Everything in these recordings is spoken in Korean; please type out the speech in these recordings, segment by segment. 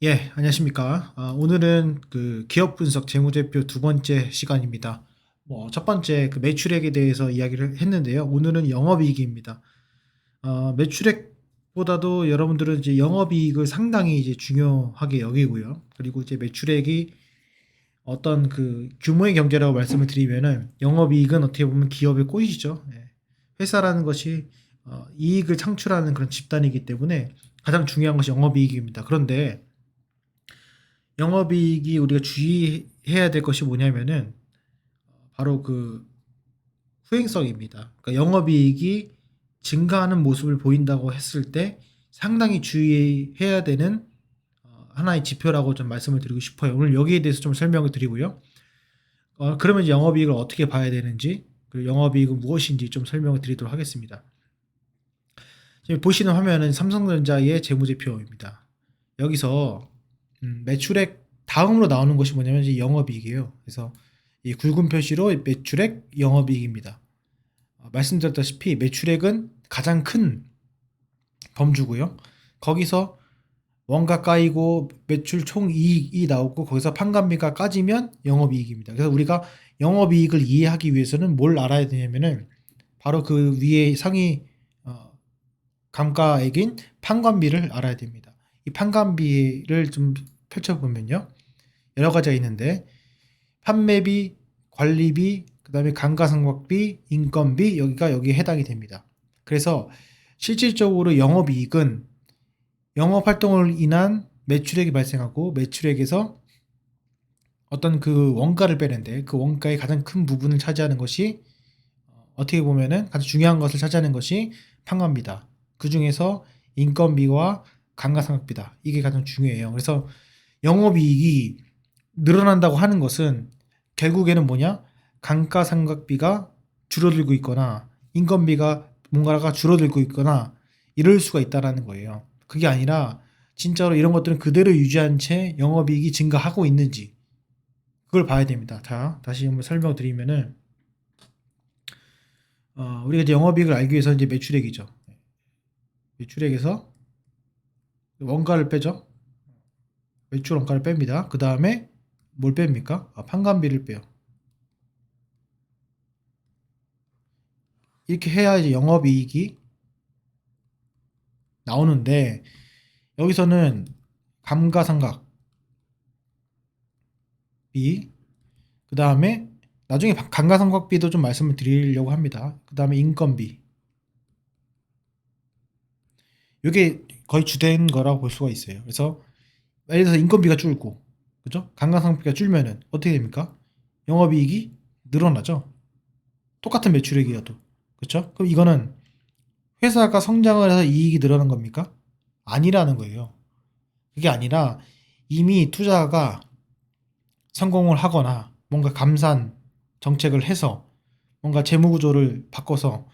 예, 안녕하십니까. 오늘은 그 기업 분석 재무제표 두 번째 시간입니다. 첫 번째 그 매출액에 대해서 이야기를 했는데요. 오늘은 영업이익입니다. 매출액보다도 여러분들은 이제 영업이익을 상당히 이제 중요하게 여기고요. 그리고 이제 매출액이 어떤 그 규모의 경제라고 말씀을 드리면은 영업이익은 어떻게 보면 기업의 꽃이죠. 예. 회사라는 것이 이익을 창출하는 그런 집단이기 때문에 가장 중요한 것이 영업이익입니다. 그런데 영업이익이 우리가 주의해야 될 것이 뭐냐면은 바로 그 후행성입니다. 그러니까 영업이익이 증가하는 모습을 보인다고 했을 때 상당히 주의해야 되는 하나의 지표라고 좀 말씀을 드리고 싶어요. 오늘 여기에 대해서 좀 설명을 드리고요. 그러면 이제 영업이익을 어떻게 봐야 되는지, 그리고 영업이익은 무엇인지 좀 설명을 드리도록 하겠습니다. 지금 보시는 화면은 삼성전자의 재무제표입니다. 여기서 매출액 다음으로 나오는 것이 뭐냐면 이제 영업이익이에요. 그래서 이 굵은 표시로 매출액, 영업이익입니다. 말씀드렸다시피 매출액은 가장 큰 범주고요. 거기서 원가 까이고 매출 총 이익이 나오고 거기서 판관비가 까지면 영업이익입니다. 그래서 우리가 영업이익을 이해하기 위해서는 뭘 알아야 되냐면은 바로 그 위에 상위 감가액인 판관비를 알아야 됩니다. 이 판관비를 좀 펼쳐보면요. 여러 가지가 있는데 판매비, 관리비, 그다음에 감가상각비, 인건비 여기가 여기에 해당이 됩니다. 그래서 실질적으로 영업이익은 영업활동을 인한 매출액이 발생하고 매출액에서 어떤 그 원가를 빼는데 그 원가의 가장 큰 부분을 차지하는 것이 어떻게 보면은 가장 중요한 것을 차지하는 것이 판관비다. 그 중에서 인건비와 감가상각비다. 이게 가장 중요해요. 그래서 영업이익이 늘어난다고 하는 것은 결국에는 뭐냐? 감가상각비가 줄어들고 있거나 인건비가 뭔가가 줄어들고 있거나 이럴 수가 있다라는 거예요. 그게 아니라 진짜로 이런 것들은 그대로 유지한 채 영업이익이 증가하고 있는지 그걸 봐야 됩니다. 자, 다시 한번 설명드리면은 우리가 이제 영업이익을 알기 위해서 이제 매출액이죠. 매출액에서 원가를 빼죠. 매출 원가를 뺍니다. 그 다음에 뭘 뺍니까? 판관비를 빼요. 이렇게 해야 이제 영업이익이 나오는데 여기서는 감가상각비, 그 다음에 나중에 감가상각비도 좀 말씀을 드리려고 합니다. 그 다음에 인건비. 이게 거의 주된 거라고 볼 수가 있어요. 그래서 예를 들어서 인건비가 줄고, 그죠? 감가상각비가 줄면은 어떻게 됩니까? 영업이익이 늘어나죠. 똑같은 매출액이어도, 그렇죠? 그럼 이거는 회사가 성장을 해서 이익이 늘어난 겁니까? 아니라는 거예요. 그게 아니라 이미 투자가 성공을 하거나 뭔가 감산 정책을 해서 뭔가 재무 구조를 바꿔서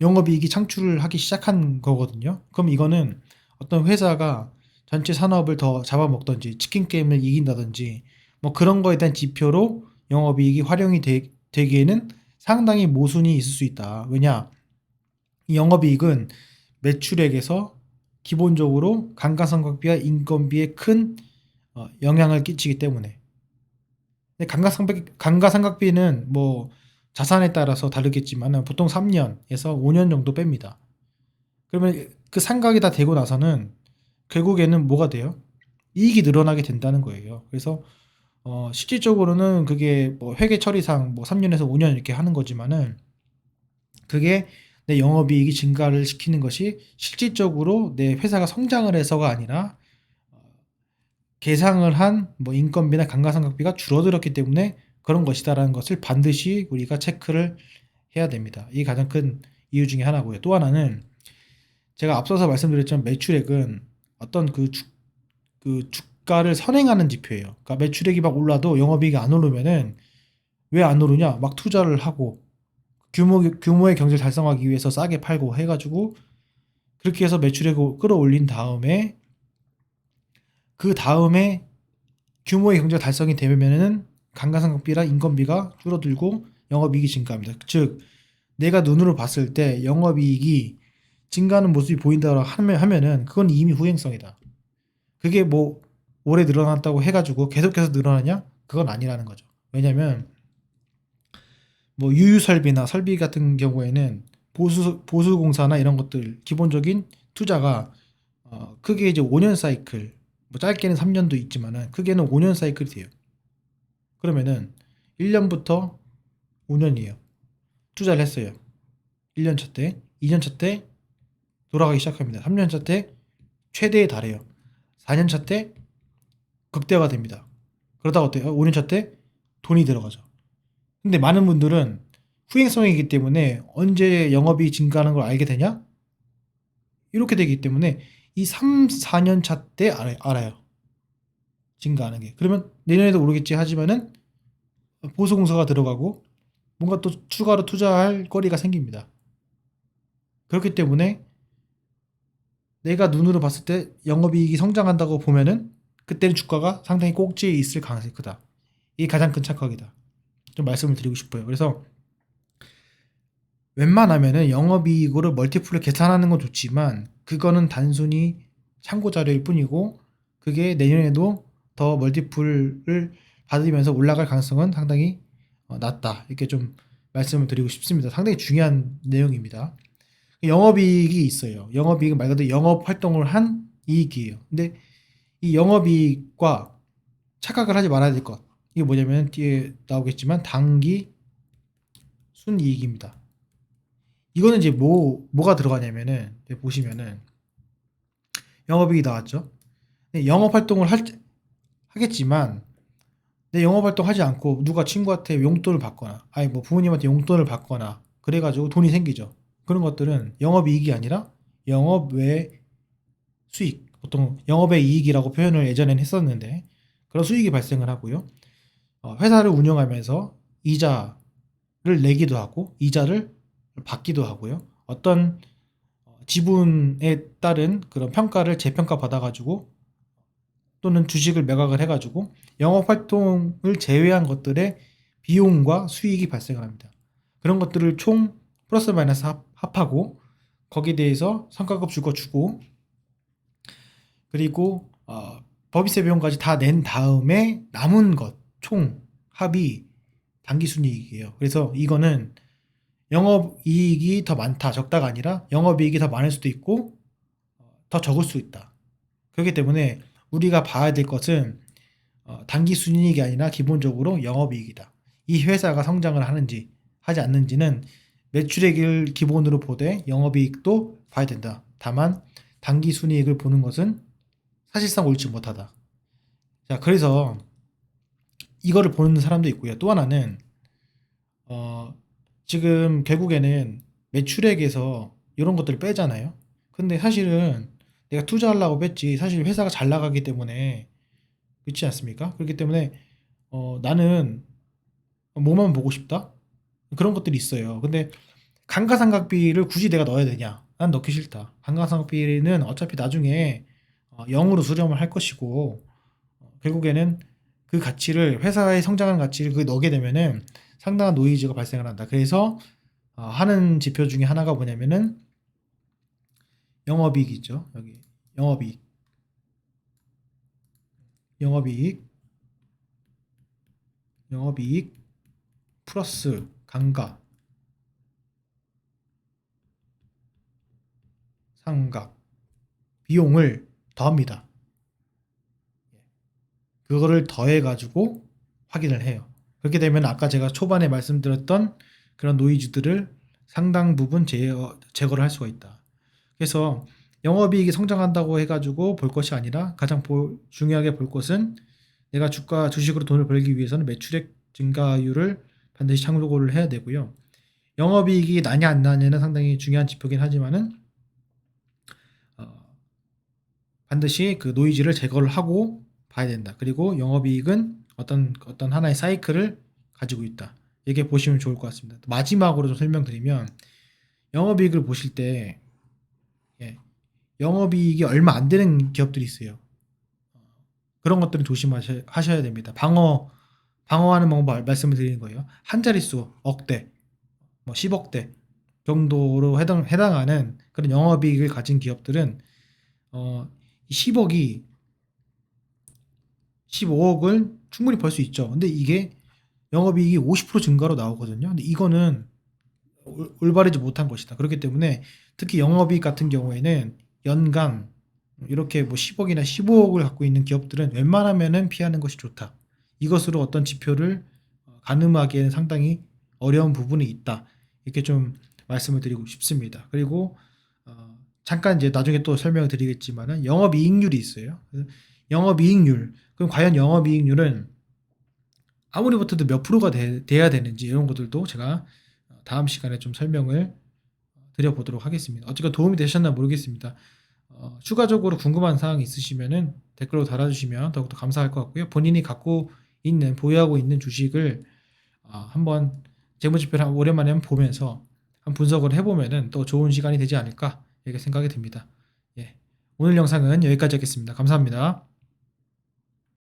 영업이익이 창출을 하기 시작한 거거든요. 그럼 이거는 어떤 회사가 전체 산업을 더 잡아먹든지 치킨 게임을 이긴다든지 뭐 그런 거에 대한 지표로 영업이익이 활용이 되기에는 상당히 모순이 있을 수 있다. 왜냐? 이 영업이익은 매출액에서 기본적으로 감가상각비와 인건비에 큰 영향을 끼치기 때문에. 근데 감가상각비는 뭐 자산에 따라서 다르겠지만 보통 3년에서 5년 정도 뺍니다. 그러면 그 상각이 다 되고 나서는 결국에는 뭐가 돼요? 이익이 늘어나게 된다는 거예요. 그래서 실질적으로는 그게 뭐 회계 처리상 뭐 3년에서 5년 이렇게 하는 거지만은 그게 내 영업이익이 증가를 시키는 것이 실질적으로 내 회사가 성장을 해서가 아니라 계상을 한 뭐 인건비나 감가상각비가 줄어들었기 때문에 그런 것이다라는 것을 반드시 우리가 체크를 해야 됩니다. 이게 가장 큰 이유 중에 하나고요. 또 하나는 제가 앞서서 말씀드렸지만 매출액은 어떤 그 주가를 선행하는 지표예요. 그러니까 매출액이 막 올라도 영업이익이 안 오르면은 왜 안 오르냐? 막 투자를 하고 규모의 경제를 달성하기 위해서 싸게 팔고 해가지고 그렇게 해서 매출액을 끌어올린 다음에 그 다음에 규모의 경제가 달성이 되면은 감가상각비랑 인건비가 줄어들고 영업이익이 증가합니다. 즉 내가 눈으로 봤을 때 영업이익이 증가하는 모습이 보인다고 하면은 그건 이미 후행성이다. 그게 뭐 올해 늘어났다고 해가지고 계속해서 늘어나냐? 그건 아니라는 거죠. 왜냐면 뭐 유유 설비나 설비 같은 경우에는 보수 공사나 이런 것들 기본적인 투자가 크게 이제 5년 사이클, 뭐 짧게는 3년도 있지만은 크게는 5년 사이클이 돼요. 그러면은 1년부터 5년이에요. 투자를 했어요. 1년 차 때, 2년 차 때 돌아가기 시작합니다. 3년 차 때 최대에 달해요. 4년 차 때 극대화가 됩니다. 그러다가 어때요? 5년 차 때 돈이 들어가죠. 근데 많은 분들은 후행성이기 때문에 언제 영업이 증가하는 걸 알게 되냐? 이렇게 되기 때문에 이 3, 4년 차 때 알아요. 증가하는 게. 그러면 내년에도 오르겠지 하지만은 보수공사가 들어가고 뭔가 또 추가로 투자할 거리가 생깁니다. 그렇기 때문에 내가 눈으로 봤을 때 영업이익이 성장한다고 보면은 그때는 주가가 상당히 꼭지에 있을 가능성이 크다. 이게 가장 큰 착각이다. 좀 말씀을 드리고 싶어요. 그래서 웬만하면은 영업이익으로 멀티플을 계산하는 건 좋지만 그거는 단순히 참고 자료일 뿐이고 그게 내년에도 더 멀티플을 받으면서 올라갈 가능성은 상당히 낮다. 이렇게 좀 말씀을 드리고 싶습니다. 상당히 중요한 내용입니다. 영업이익이 있어요. 영업이익은 말 그대로 영업 활동을 한 이익이에요. 근데 이 영업이익과 착각을 하지 말아야 될 것. 이게 뭐냐면 뒤에 나오겠지만 단기 순이익입니다. 이거는 이제 뭐가 들어가냐면은 보시면은 영업이익이 나왔죠. 영업 활동을 하겠지만 내 영업 활동 하지 않고 누가 친구한테 용돈을 받거나 아니 뭐 부모님한테 용돈을 받거나 그래가지고 돈이 생기죠. 그런 것들은 영업이익이 아니라 영업 외 수익, 보통 영업의 이익이라고 표현을 예전엔 했었는데 그런 수익이 발생을 하고요. 회사를 운영하면서 이자를 내기도 하고 이자를 받기도 하고요. 어떤 지분에 따른 그런 평가를 재평가 받아가지고 또는 주식을 매각을 해가지고 영업 활동을 제외한 것들의 비용과 수익이 발생을 합니다. 그런 것들을 총 플러스 마이너스 합하고 거기에 대해서 성과급 줄 거 주고 그리고 법인세 비용까지 다 낸 다음에 남은 것 총 합이 당기순이익이에요. 그래서 이거는 영업이익이 더 많다 적다가 아니라 영업이익이 더 많을 수도 있고 더 적을 수 있다. 그렇기 때문에 우리가 봐야 될 것은 당기순이익이 아니라 기본적으로 영업이익이다. 이 회사가 성장을 하는지 하지 않는지는 매출액을 기본으로 보되 영업이익도 봐야 된다. 다만 당기순이익을 보는 것은 사실상 옳지 못하다. 자, 그래서 이거를 보는 사람도 있고요. 또 하나는 지금 결국에는 매출액에서 이런 것들을 빼잖아요. 근데 사실은 내가 투자하려고 뺐지 사실 회사가 잘 나가기 때문에 그렇지 않습니까? 그렇기 때문에 나는 뭐만 보고 싶다? 그런 것들이 있어요. 근데 감가상각비를 굳이 내가 넣어야 되냐? 난 넣기 싫다. 감가상각비는 어차피 나중에 0으로 수렴을 할 것이고 결국에는 그 가치를 회사의 성장하는 가치를 그 넣게 되면은 상당한 노이즈가 발생을 한다. 그래서 하는 지표 중에 하나가 뭐냐면은 영업이익이죠. 여기 영업이익, 영업이익, 영업이익 플러스 감가, 상각, 비용을 더합니다. 그거를 더해 가지고 확인을 해요. 그렇게 되면 아까 제가 초반에 말씀드렸던 그런 노이즈들을 상당 부분 제거를 할 수가 있다. 그래서 영업이익이 성장한다고 해가지고 볼 것이 아니라 가장 중요하게 볼 것은 내가 주식으로 돈을 벌기 위해서는 매출액 증가율을 반드시 참고를 해야 되고요. 영업이익이 나냐 안 나냐는 상당히 중요한 지표긴 하지만은 반드시 그 노이즈를 제거를 하고 봐야 된다. 그리고 영업이익은 어떤 하나의 사이클을 가지고 있다. 이렇게 보시면 좋을 것 같습니다. 마지막으로 좀 설명드리면 영업이익을 보실 때 예, 영업이익이 얼마 안 되는 기업들이 있어요. 그런 것들은 조심하셔야 됩니다. 방어하는 방법 말씀을 드리는 거예요. 한 자릿수 억대, 뭐 10억대 정도로 해당하는 그런 영업이익을 가진 기업들은 10억이 15억을 충분히 벌 수 있죠. 근데 이게 영업이익이 50% 증가로 나오거든요. 근데 이거는 올바르지 못한 것이다. 그렇기 때문에 특히 영업이익 같은 경우에는 연간 이렇게 뭐 10억이나 15억을 갖고 있는 기업들은 웬만하면은 피하는 것이 좋다. 이것으로 어떤 지표를 가늠하기에는 상당히 어려운 부분이 있다. 이렇게 좀 말씀을 드리고 싶습니다. 그리고 잠깐 이제 나중에 또 설명을 드리겠지만은 영업이익률이 있어요. 영업이익률. 그럼 과연 영업이익률은 아무리 붙어도 몇 프로가 돼야 되는지 이런 것들도 제가 다음 시간에 좀 설명을 드려보도록 하겠습니다. 어쨌든 도움이 되셨나 모르겠습니다. 추가적으로 궁금한 사항 있으시면은 댓글로 달아주시면 더욱더 감사할 것 같고요. 본인이 갖고 있는 보유하고 있는 주식을 한번 재무지표를 오랜만에 한번 보면서 한 분석을 해보면은 또 좋은 시간이 되지 않을까 이렇게 생각이 듭니다. 예. 오늘 영상은 여기까지 하겠습니다. 감사합니다.